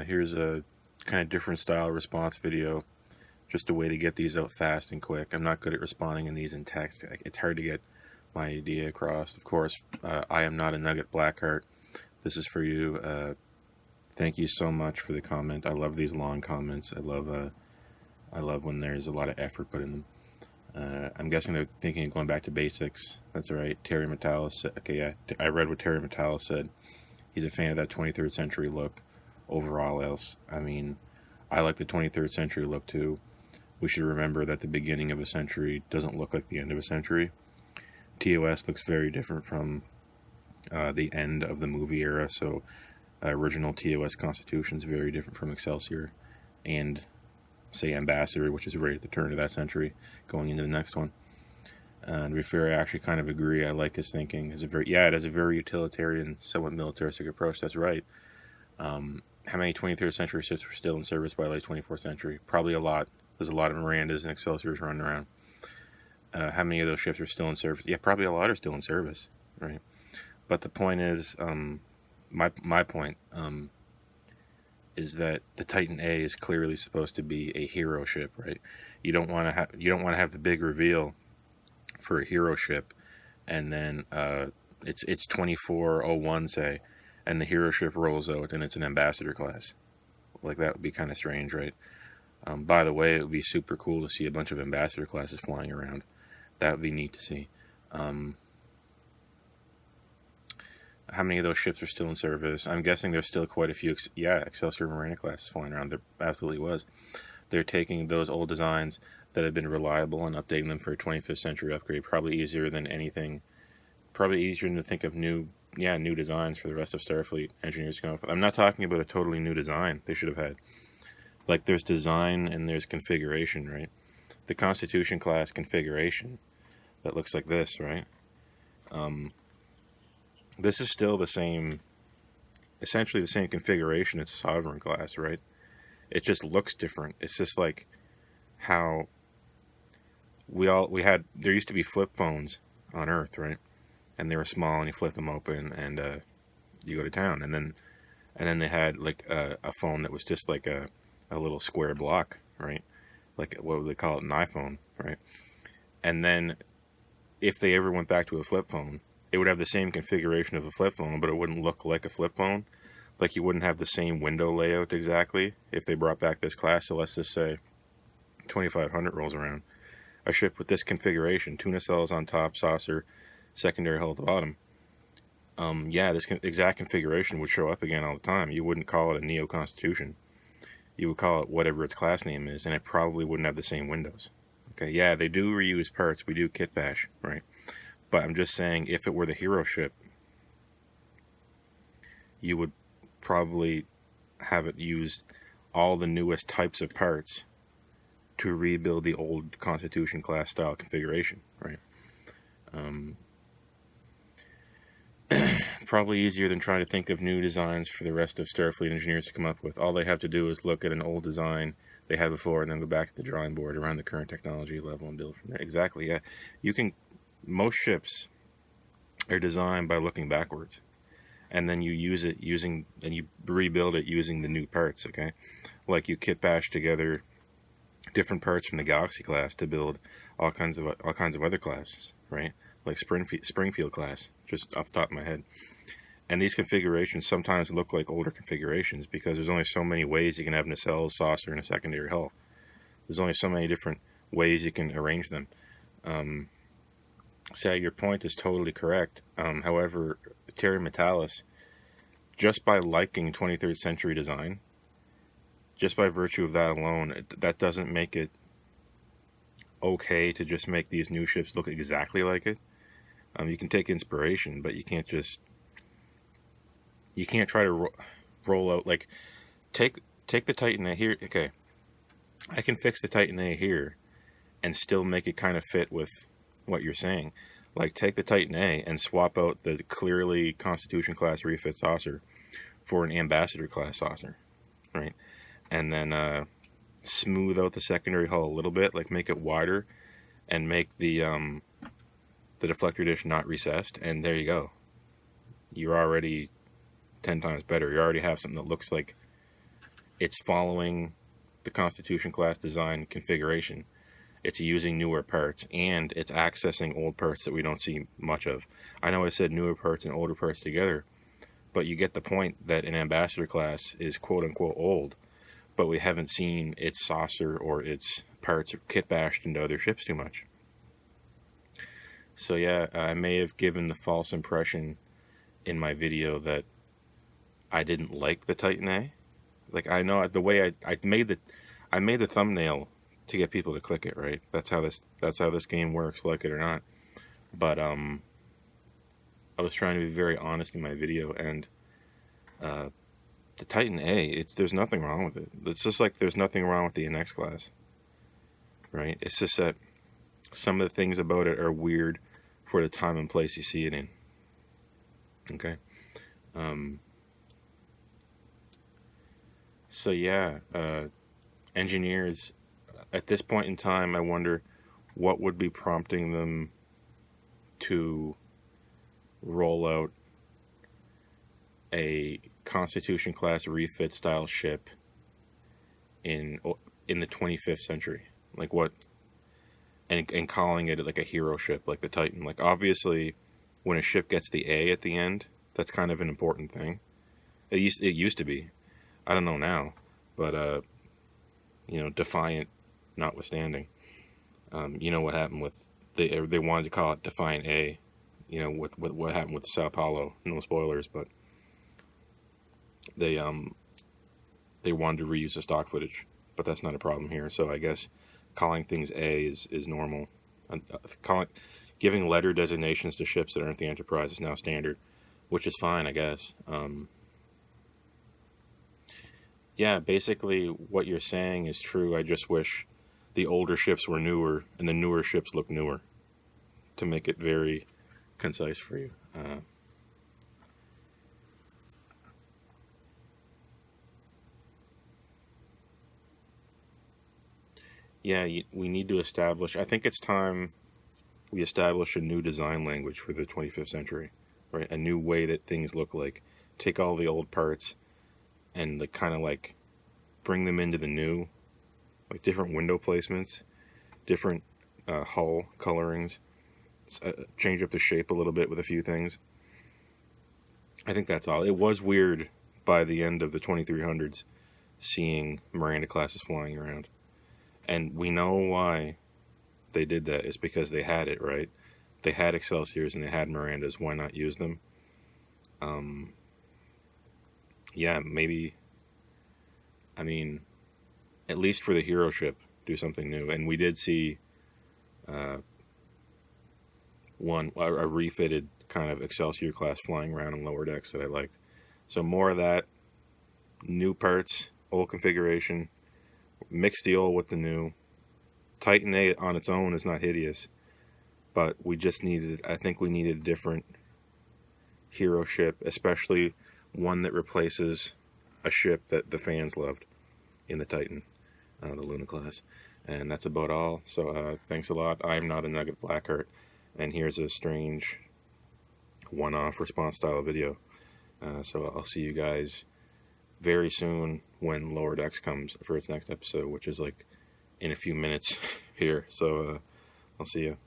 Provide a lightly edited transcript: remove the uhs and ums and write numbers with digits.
Here's a kind of different style response video. Just a way to get these out fast and quick. I'm not good at responding in these in text. It's hard to get my idea across. Of course, IAmNotANugget BlackHart. This is for you. Thank you so much for the comment. I love these long comments. I love when there's a lot of effort put in them. I'm guessing they're thinking of going back to basics. That's right. Terry Metalis said, okay, yeah, I read what Terry Metalis said. He's a fan of that 23rd century look overall else. I mean, I like the 23rd century look too. We should remember that the beginning of a century doesn't look like the end of a century. TOS looks very different from the end of the movie era, so original TOS Constitution is very different from Excelsior and, say, Ambassador, which is right at the turn of that century, going into the next one. And to be fair, I actually kind of agree. I like his thinking. It has a very utilitarian, somewhat militaristic approach. That's right. How many 23rd century ships were still in service by late 24th century? Probably a lot. There's a lot of Mirandas and Excelsiors running around. How many of those ships are still in service? Yeah, probably a lot are still in service, right? But the point is, my point is that the Titan A is clearly supposed to be a hero ship, right? You don't want to have the big reveal for a hero ship, and then it's 2401, say, and the hero ship rolls out and it's an ambassador class. Like, that would be kind of strange, right? By the way, it would be super cool to see a bunch of ambassador classes flying around. That would be neat to see. How many of those ships are still in service? I'm guessing there's still quite a few. Excelsior Marina classes flying around. There absolutely was. They're taking those old designs that have been reliable and updating them for a 25th century upgrade. Probably easier than anything. Probably easier to think of new designs for the rest of Starfleet engineers to come up with. I'm not talking about a totally new design they should have had. Like, there's design and there's configuration, right? The Constitution class configuration that looks like this, right? This is still the same, essentially the same configuration as Sovereign class, right? It just looks different. It's just like how there used to be flip phones on Earth, right? And they were small and you flip them open and you go to town. And then they had like a phone that was just like a little square block, right? Like, what would they call it? An iPhone, right? And then if they ever went back to a flip phone, it would have the same configuration of a flip phone, but it wouldn't look like a flip phone. Like, you wouldn't have the same window layout exactly if they brought back this class. So let's just say 2500 rolls around. A ship with this configuration, tuna cells on top, saucer, secondary hull at the bottom. This exact configuration would show up again all the time. You wouldn't call it a Neo Constitution. You would call it whatever its class name is, and it probably wouldn't have the same windows. Okay, yeah, they do reuse parts. We do kit bash, right? But I'm just saying, if it were the hero ship, you would probably have it use all the newest types of parts to rebuild the old Constitution class style configuration, right? Probably easier than trying to think of new designs for the rest of Starfleet engineers to come up with. All they have to do is look at an old design they had before and then go back to the drawing board around the current technology level and build from there. Exactly, yeah. Most ships are designed by looking backwards, and then you you rebuild it using the new parts, okay? Like, you kit bash together different parts from the Galaxy class to build all kinds of other classes, right? Like Springfield class, just off the top of my head. And these configurations sometimes look like older configurations because there's only so many ways you can have nacelles, saucer, and a secondary hull. There's only so many different ways you can arrange them. So your point is totally correct. However, Terry Metalis, just by liking 23rd century design, just by virtue of that alone, that doesn't make it okay to just make these new ships look exactly like it. You can take inspiration, but you can't try to roll out, like, take the Titan A here. Okay, I can fix the Titan A here and still make it kind of fit with what you're saying. Like, take the Titan A and swap out the clearly Constitution class refit saucer for an Ambassador class saucer, right? And then smooth out the secondary hull a little bit, like make it wider and make the deflector dish not recessed, and there you go. You're already 10 times better. You already have something that looks like it's following the Constitution class design configuration. It's using newer parts, and it's accessing old parts that we don't see much of. I know I said newer parts and older parts together, but you get the point that an ambassador class is quote unquote old, but we haven't seen its saucer or its parts kit bashed into other ships too much. So yeah, I may have given the false impression in my video that I didn't like the Titan A. Like, I know the way I made the thumbnail to get people to click it, right? That's how this game works, like it or not. But I was trying to be very honest in my video, and the Titan A, there's nothing wrong with it. It's just like there's nothing wrong with the NX class, right? It's just that some of the things about it are weird for the time and place you see it in. Okay. So yeah, engineers, at this point in time, I wonder what would be prompting them to roll out a Constitution class refit style ship in the 25th century. Like what? And calling it like a hero ship, like the Titan. Like, obviously, when a ship gets the A at the end, that's kind of an important thing. It used to be. I don't know now, but Defiant notwithstanding, you know what happened with they wanted to call it Defiant A, with what happened with Sao Paulo. No spoilers, but they wanted to reuse the stock footage, but that's not a problem here. So I guess calling things A is normal. Giving letter designations to ships that aren't the Enterprise is now standard, which is fine, I guess. Yeah, basically what you're saying is true. I just wish the older ships were newer and the newer ships look newer, to make it very concise for you. Yeah, we need to establish, I think it's time we establish a new design language for the 25th century, right? A new way that things look like. Take all the old parts and kind of like bring them into the new, like different window placements, different hull colorings, change up the shape a little bit with a few things. I think that's all. It was weird by the end of the 2300s seeing Miranda classes flying around. And we know why they did that. It's because they had it, right? They had Excelsiors and they had Mirandas. Why not use them? Yeah, maybe, I mean, at least for the hero ship, do something new. And we did see a refitted kind of Excelsior class flying around in lower decks that I liked. So more of that, new parts, old configuration, mix the old with the new. Titan A on its own is not hideous, but I think we needed a different hero ship, especially one that replaces a ship that the fans loved in the Titan, the Luna class. And that's about all. So thanks a lot. I'm not a Nugget BlackHart, and here's a strange one-off response style video. So I'll see you guys very soon when Lower Decks comes for its next episode, which is like in a few minutes here. So I'll see you.